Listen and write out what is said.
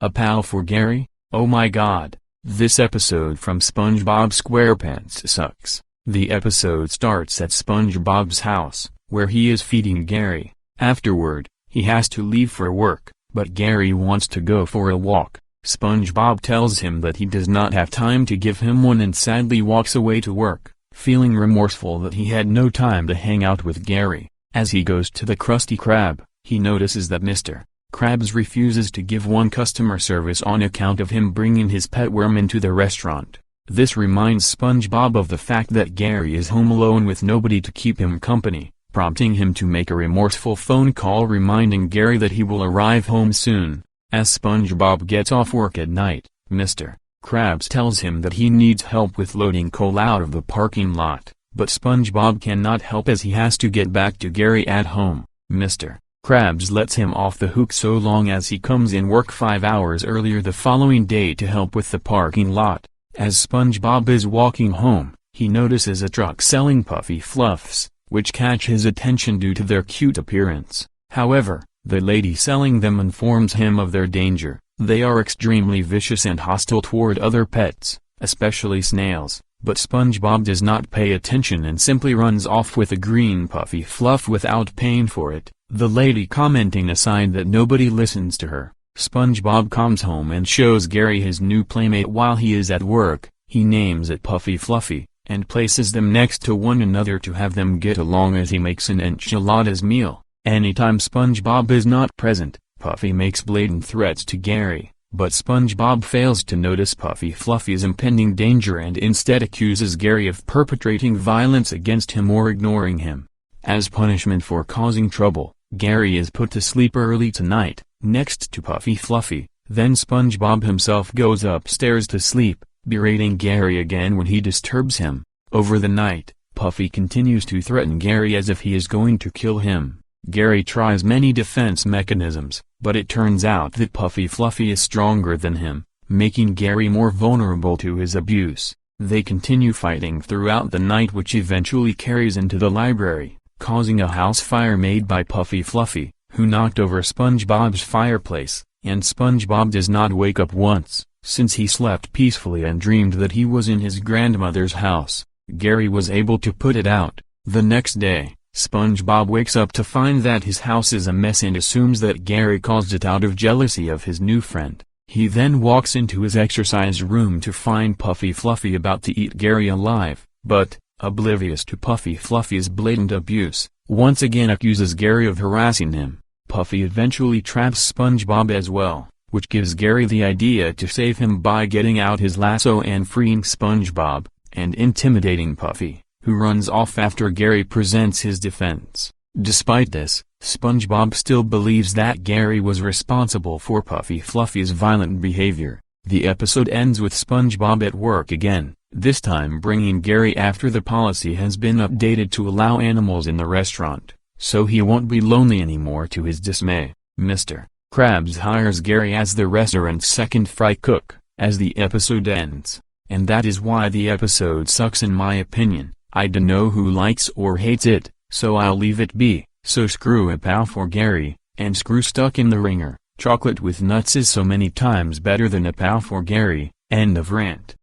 A pal for Gary? Oh my god. This episode from SpongeBob SquarePants sucks. The episode starts at SpongeBob's house, where he is feeding Gary. Afterward, he has to leave for work, but Gary wants to go for a walk. SpongeBob tells him that he does not have time to give him one and sadly walks away to work, feeling remorseful that he had no time to hang out with Gary. As he goes to the Krusty Krab, he notices that Mr. Krabs refuses to give one customer service on account of him bringing his pet worm into the restaurant. This reminds SpongeBob of the fact that Gary is home alone with nobody to keep him company, prompting him to make a remorseful phone call reminding Gary that he will arrive home soon. As SpongeBob gets off work at night, Mr. Krabs tells him that he needs help with loading coal out of the parking lot, but SpongeBob cannot help as he has to get back to Gary at home. Mr. Krabs lets him off the hook so long as he comes in work 5 hours earlier the following day to help with the parking lot. As SpongeBob is walking home, he notices a truck selling Puffy Fluffs, which catch his attention due to their cute appearance. However, the lady selling them informs him of their danger. They are extremely vicious and hostile toward other pets, especially snails, but SpongeBob does not pay attention and simply runs off with a green Puffy Fluff without paying for it, the lady commenting aside that nobody listens to her. SpongeBob comes home and shows Gary his new playmate while he is at work. He names it Puffy Fluffy, and places them next to one another to have them get along as he makes an enchiladas meal. Anytime SpongeBob is not present, Puffy makes blatant threats to Gary, but SpongeBob fails to notice Puffy Fluffy's impending danger and instead accuses Gary of perpetrating violence against him or ignoring him. As punishment for causing trouble, Gary is put to sleep early tonight, next to Puffy Fluffy. Then SpongeBob himself goes upstairs to sleep, berating Gary again when he disturbs him. Over the night, Puffy continues to threaten Gary as if he is going to kill him. Gary tries many defense mechanisms, but it turns out that Puffy Fluffy is stronger than him, making Gary more vulnerable to his abuse. They continue fighting throughout the night, which eventually carries into the library, causing a house fire made by Puffy Fluffy, who knocked over SpongeBob's fireplace, and SpongeBob does not wake up once, since he slept peacefully and dreamed that he was in his grandmother's house. Gary was able to put it out. The next day, SpongeBob wakes up to find that his house is a mess and assumes that Gary caused it out of jealousy of his new friend. He then walks into his exercise room to find Puffy Fluffy about to eat Gary alive, but, oblivious to Puffy Fluffy's blatant abuse, once again accuses Gary of harassing him. Puffy eventually traps SpongeBob as well, which gives Gary the idea to save him by getting out his lasso and freeing SpongeBob, and intimidating Puffy, who runs off after Gary presents his defense. Despite this, SpongeBob still believes that Gary was responsible for Puffy Fluffy's violent behavior. The episode ends with SpongeBob at work again, this time bringing Gary after the policy has been updated to allow animals in the restaurant, so he won't be lonely anymore. To his dismay, Mr. Krabs hires Gary as the restaurant's second fry cook, as the episode ends. And that is why the episode sucks in my opinion. I dunno who likes or hates it, so I'll leave it be. So screw a pal for Gary, and screw Stuck in the Ringer. Chocolate with nuts is so many times better than a pal for Gary. End of rant.